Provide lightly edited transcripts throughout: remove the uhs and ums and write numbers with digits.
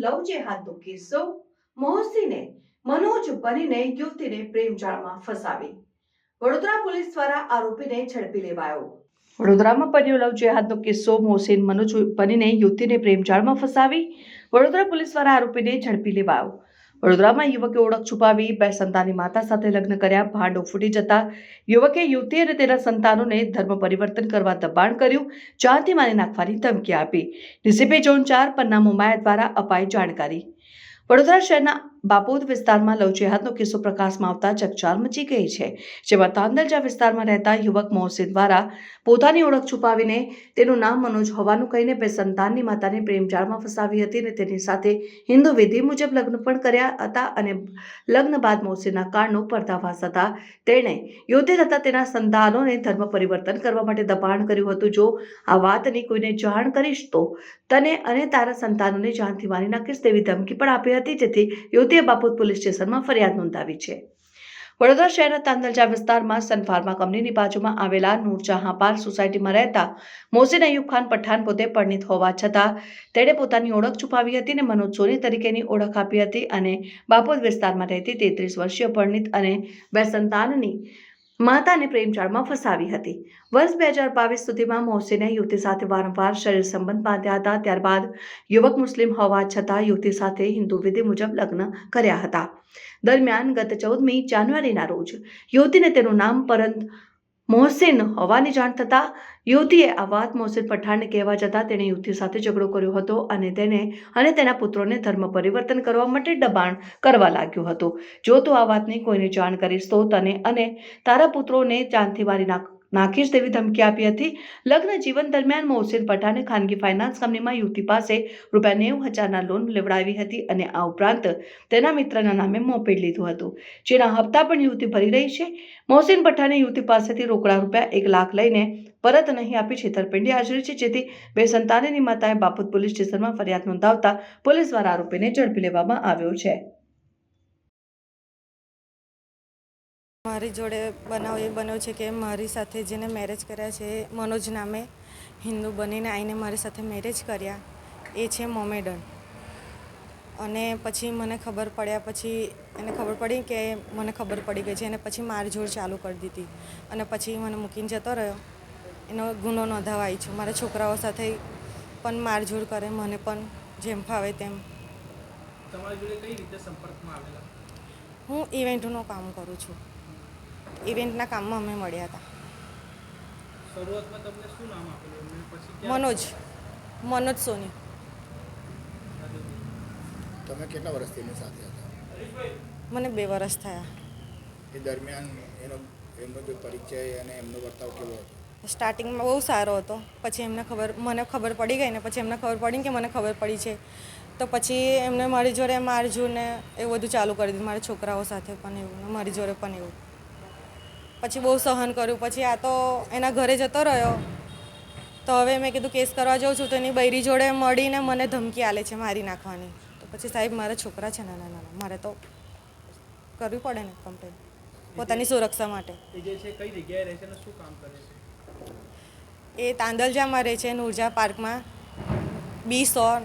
લવ જેહાદનો કિસ્સો, મોહસીને મનોજ બનીને યુવતીને પ્રેમજાળમાં ફસાવી. વડોદરા પોલીસ દ્વારા આરોપીને ઝડપી લેવાયો. વડોદરામાં બન્યો લવ જેહાદનો કિસ્સો, મોહસીન મનોજ બનીને યુવતીને પ્રેમજાળમાં ફસાવી. વડોદરા પોલીસ દ્વારા આરોપીને ઝડપી લેવાયો. વડોદરામાં યુવકે ઓળખ છુપાવી 2 સંતાનની માતા સાથે લગ્ન કર્યા. ભાંડો ફૂટી જતા યુવકે યુવતી અને તેના સંતાનોને ધર્મ પરિવર્તન કરવા દબાણ કર્યું. જાનથી મારી નાખવાની ધમકી આપી. ડીસીપી ઝોન 4 પન્ના મોમાયા દ્વારા અપાઈ જાણકારી. વડોદરા શહેરના બાપોદ વિસ્તારમાં લવ જેહાદનો કિસ્સો પ્રકાશમાં આવતા ચકચાર મચી ગઈ છે. જેમાં તાંદલજા વિસ્તારમાં રહેતા યુવક મોહસીન દ્વારા પોતાની ઓળખ છુપાવીને તેનું નામ મનોજ હોવાનું કહીને 2 સંતાનની માતાને પ્રેમજાળમાં ફસાવી હતી અને તેની સાથે હિન્દુ વિધિ મુજબ લગ્ન પણ કર્યા હતા. અને લગ્ન બાદ મોહસીનના કારણનો પર્દાફાશ થતા તેણે યુવતી તથા તેના સંતાનોને ધર્મ પરિવર્તન કરવા માટે દબાણ કર્યું હતું. જો આ વાતની કોઈને જાણ કરીશ તો તને અને તારા સંતાનોને જાનથી મારી નાખીશ તેવી ધમકી પણ આપી હતી, જેથી યુવતીએ બાપોદ પોલીસ સ્ટેશનમાં ફરિયાદ નોંધાવી છે. વડોદરા શહેરના તાંદલજા વિસ્તારમાં સન ફાર્મા કંપનીની બાજુમાં આવેલા નૂરજહાં પાર્ક સોસાયટીમાં રહેતા મોહસીન અયુબ ખાન પઠાણ પોતે પરિણીત હોવા છતાં તેણે પોતાની ઓળખ છુપાવી હતી અને મનોજ સોની તરીકેની ઓળખ આપી હતી અને બાપોદ વિસ્તારમાં રહેતી 33 વર્ષીય પરિણીત અને 2 સંતાનની માતાને પ્રેમજાળમાં ફસાવી હતી. વર્ષ 2022 સુધીમાં મોહસીને યુવતી સાથે વારંવાર શરીર સંબંધ બાંધ્યા હતા. ત્યારબાદ યુવક મુસ્લિમ હોવા છતાં યુવતી સાથે હિન્દુ વિધિ મુજબ લગ્ન કર્યા હતા. દરમિયાન ગત 14મી જાન્યુઆરીના રોજ યુવતીને તેનું નામ પરંત મોહસીન હોવાની જાણ થતા યુવતીએ આ વાત મોહસીન પઠાણને કહેવા જતાં તેણે યુવતી સાથે ઝઘડો કર્યો હતો અને તેને અને તેના પુત્રોને ધર્મ પરિવર્તન કરવા માટે દબાણ કરવા લાગ્યું હતું. જો તું આ વાતની કોઈને જાણ કરીશ તો તને અને તારા પુત્રોને જાનથી મારી નાખીશ તેવી ધમકી આપી હતી. લગ્ન જીવન દરમિયાન મોહસીન પઠાણે ખાનગી ફાઇનાન્સ કંપનીમાં યુવતી પાસે ₹90,000 લોન લેવડાવી હતી અને આ ઉપરાંત તેના મિત્રના નામે મોપેડ લીધું હતું, જેના હપ્તા પણ યુવતી ભરી રહી છે. મોહસીન પઠાણે યુવતી પાસેથી રોકડા ₹1 લાખ લઈને પરત નહીં આપી છેતરપિંડી આચરી છે, જેથી 2 સંતાનની માતાએ બાપોદ પોલીસ સ્ટેશનમાં ફરિયાદ નોંધાવતા પોલીસ દ્વારા આરોપીને ઝડપી લેવામાં આવ્યો છે. મારી જોડે બનાવ એ બન્યો છે કે મારી સાથે જેને મેરેજ કર્યા છે મનોજ નામે હિન્દુ બનીને આવીને મારી સાથે મેરેજ કર્યા એ છે મોમેડન. અને પછી મને ખબર પડ્યા પછી એને ખબર પડી કે મને ખબર પડી ગઈ છે અને પછી મારઝોડ ચાલુ કરી દીધી અને પછી મને મૂકીને જતો રહ્યો. એનો ગુનો નોંધાવાય છે. મારા છોકરાઓ સાથે પણ મારઝોડ કરે, મને પણ જેમ ફાવે તેમ. તમારી જોડે કઈ રીતે સંપર્કમાં આવેલા? હું ઇવેન્ટનું કામ કરું છું. ઇવેન્ટના કામમાં અમે મળ્યા હતા. શરૂઆતમાં તમને શું નામ આપેલું? મનોજ સોની. તમે કેટલા વર્ષથી એની સાથે હતા? મને 2 વર્ષ થયા. એ દરમિયાન એમનો જે પરિચય અને એમનો વર્તાવ કેવો હતો? સ્ટાર્ટિંગમાં બહુ સારો હતો. પછી મને ખબર પડી ગઈ ને પછી એમને ખબર પડી કે મને ખબર પડી છે તો પછી એમને મારી જોડે મારઝૂડ ને એવું બધું ચાલુ કરી દીધું. મારા છોકરાઓ સાથે પણ એવું, મારી જોડે પણ એવું. પછી બહુ સહન કર્યું. પછી આ તો એના ઘરે જતો રહ્યો તો હવે મેં કીધું કેસ કરવા જાઉં છું તો એની બૈરી જોડે મળીને મને ધમકી આલે છે મારી નાખવાની. તો પછી સાહેબ મારા છોકરા છે નાના, મારે તો કરવી પડે ને કમ્પ્લેન પોતાની સુરક્ષા માટે. એ જે છે કઈ જગ્યાએ રહે છે અને શું કામ કરે છે? એ તાંદલજામાં રહે છે, નૂરજહાં પાર્કમાં B100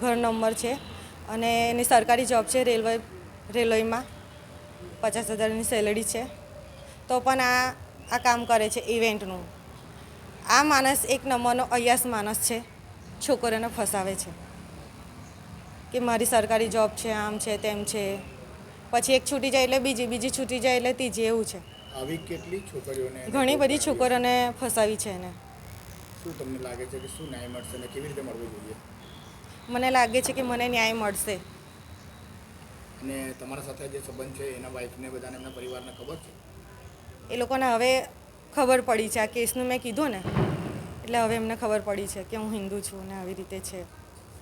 ઘર નંબર છે અને એની સરકારી જોબ છે રેલવેમાં 50,000ની સેલરી છે. તો પણ આ કામ કરે છે ઇવેન્ટનું. આ માણસ એક નંબરનો અયાસ માણસ છે, છોકરીઓને ફસાવે છે કે મારી સરકારી જોબ છે, આમ છે તેમ છે. પછી એક છૂટી જાય એટલે બીજી છૂટી જાય એટલે ત્રીજી, એવું છે. આવી કેટલી છોકરીઓને? ઘણી બધી છોકરીઓને ફસાવી છે એને. શું તમને લાગે છે કે શું ન્યાય મળશે અને કેવી રીતે મળવું જોઈએ? મને લાગે છે કે મને ન્યાય મળશે. અને તમારા સાથે જે સંબંધ છે એના વાઈફને બધાને એમના પરિવારને ખબર છે? એ લોકોને હવે ખબર પડી છે. આ કેસનું મેં કીધું ને એટલે હવે એમને ખબર પડી છે કે હું હિન્દુ છું ને આવી રીતે છે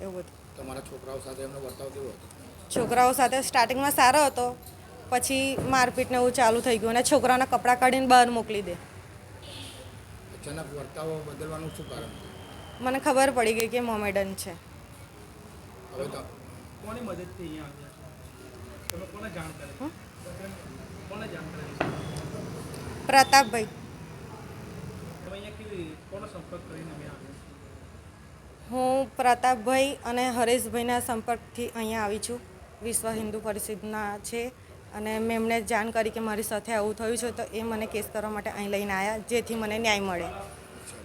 એવું બધું. તમારા છોકરાઓ સાથે એમનો વર્તાવ કેવો હતો? છોકરાઓ સાથે સ્ટાર્ટિંગમાં સારો હતો, પછી મારપીટને એવું ચાલુ થઈ ગયું અને છોકરાઓના કપડાં કાઢીને બહાર મોકલી દે. અચાનક વર્તાવ બદલવાનું શું કારણ? મને ખબર પડી ગઈ કે મોમેડન છે. હવે તો કોની મદદથી અહીંયા આવ્યા છો? તમે કોને જાણ કરી? કોને જાણ કરી? પ્રતાપભાઈ. તમે અહીંયા કેવી કોનો સંપર્ક કરીને અહીંયા આવ્યા? હું પ્રતાપભાઈ અને હરેશભાઈના સંપર્કથી અહીંયા આવી છું. વિશ્વ હિન્દુ પરિષદના છે અને મેં એમને જાણ કરી કે મારી સાથે આવું થયું છે, તો એ મને કેસ કરવા માટે અહીં લઈને આવ્યા, જેથી મને ન્યાય મળે.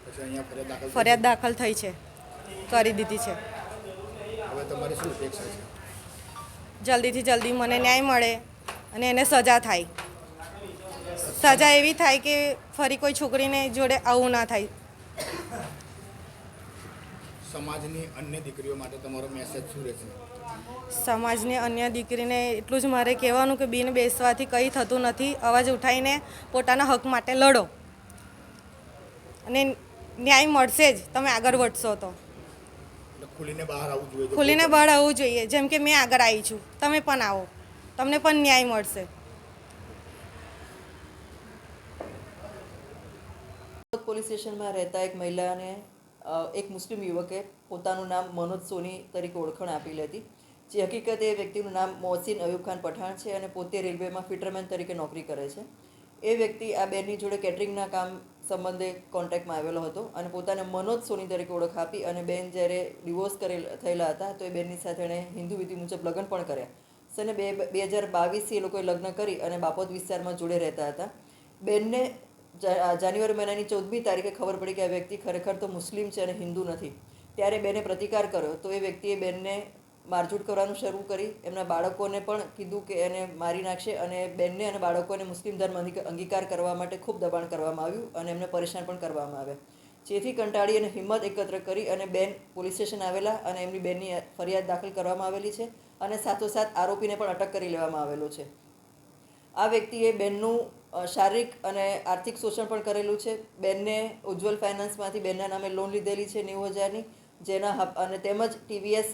પછી અહીંયા ફરિયાદ દાખલ થઈ? ફરિયાદ દાખલ થઈ છે, કરી દીધી છે. હવે તમારી શું અપેક્ષા છે? જલ્દીથી જલ્દી મને ન્યાય મળે અને એને સજા થાય. સજા એવી થાય કે ફરી કોઈ છોકરીને જોડે આવું ના થાય. સમાજની અન્ય દીકરીઓ માટે તમારો મેસેજ શું રહેશે? સમાજની અન્ય દીકરીને એટલું જ મારે કહેવાનું કે બિન બેસવાથી કંઈ થતું નથી. અવાજ ઉઠાવીને પોતાના હક માટે લડો અને ન્યાય મળશે જ, તમે આગળ વધશો તો. એટલે ખુલીને બહાર આવવું જોઈએ? ખુલીને બહાર આવવું જોઈએ, જેમ કે મેં આગળ આવી છું, તમે પણ આવો, તમને પણ ન્યાય મળશે. પોલીસ સ્ટેશનમાં રહેતા એક મહિલાને એક મુસ્લિમ યુવકે પોતાનું નામ મનોજ સોની તરીકે ઓળખાણ આપેલી હતી. જે હકીકતે એ વ્યક્તિનું નામ મોહસિન અયુબ ખાન પઠાણ છે અને પોતે રેલવેમાં ફિટરમેન તરીકે નોકરી કરે છે. એ વ્યક્તિ આ બેનની જોડે કેટરિંગના કામ સંબંધે કોન્ટેક્ટમાં આવેલો હતો અને પોતાને મનોજ સોની તરીકે ઓળખ આપી અને બેન જ્યારે ડિવોર્સ થયેલા હતા તો એ બેનની સાથે એણે હિન્દુ વિધિ મુજબ લગ્ન પણ કર્યા. સને 2022 એ લોકોએ લગ્ન કરી અને બાપોદ વિસ્તારમાં જોડે રહેતા હતા. બેનને જાન્યુઆરી મહિનાની 14મી તારીખે ખબર પડી કે આ વ્યક્તિ ખરેખર તો મુસ્લિમ છે અને હિન્દુ નથી. ત્યારે બેને પ્રતિકાર કર્યો તો એ વ્યક્તિએ બેનને મારઝૂડ કરવાનું શરૂ કરી. એમના બાળકોને પણ કીધું કે એને મારી નાખશે અને બેનને અને બાળકોને મુસ્લિમ ધર્મ અંગીકાર કરવા માટે ખૂબ દબાણ કરવામાં આવ્યું અને એમને પરેશાન પણ કરવામાં આવ્યા. જેથી કંટાળી અને હિંમત એકત્ર કરી અને બેન પોલીસ સ્ટેશન આવેલા અને એમની બેનની ફરિયાદ દાખલ કરવામાં આવેલી છે અને સાથોસાથ આરોપીને પણ અટક કરી લેવામાં આવેલો છે. આ વ્યક્તિએ બેનનું શારીરિક અને આર્થિક શોષણ પણ કરેલું છે. બેનને ઉજ્જવલ ફાઇનાન્સમાંથી બેનના નામે લોન લીધેલી છે 90,000ની, જેના અને તેમજ TVS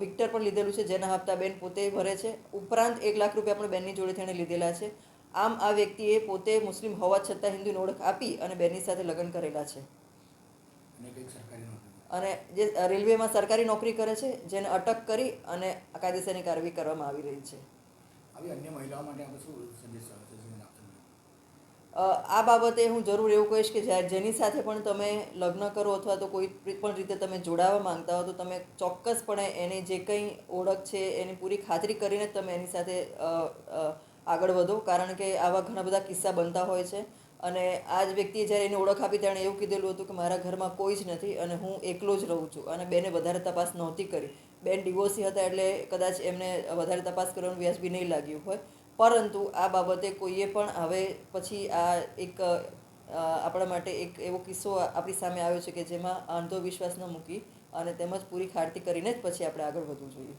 વિક્ટર પણ લીધેલું છે, જેના હપ્તા બેન પોતે ભરે છે. ઉપરાંત 1 લાખ રૂપિયા પણ બેનની જોડે તેણે લીધેલા છે. આમ આ વ્યક્તિએ પોતે મુસ્લિમ હોવા છતાં હિન્દુની ઓળખ આપી અને બેનની સાથે લગ્ન કરેલા છે અને જે રેલવેમાં સરકારી નોકરી કરે છે, જેને અટક કરી અને કાયદેસરની કાર્યવાહી કરવામાં આવી રહી છે. આવી અન્ય મહિલાઓ માટે આપણે શું સંદેશ આપશો? આ બાબતે હું જરૂર એવું કહીશ કે જેની સાથે પણ તમે લગ્ન કરો અથવા તો કોઈ પણ રીતે તમે જોડાવા માંગતા હો તો તમે ચોક્કસપણે એની જે કંઈ ઓળખ છે એની પૂરી ખાતરી કરીને જ તમે એની સાથે આગળ વધો, કારણ કે આવા ઘણા બધા કિસ્સા બનતા હોય છે. અને આ જ વ્યક્તિએ જ્યારે એની ઓળખ આપી તેણે એવું કીધેલું હતું કે મારા ઘરમાં કોઈ જ નથી અને હું એકલો જ રહું છું, અને બેને વધારે તપાસ નહોતી કરી. બેન ડિવોર્સી હતા એટલે કદાચ એમને વધારે તપાસ કરવાનું વ્યાજબી નહીં લાગ્યું હોય. પરંતુ આ બાબતે કોઈએ પણ હવે પછી આ એક આપણા માટે એક એવો કિસ્સો આપણી સામે આવ્યો છે કે જેમાં અંધવિશ્વાસ ન મૂકી અને તેમજ પૂરી ખાતરી કરીને જ પછી આપણે આગળ વધવું જોઈએ.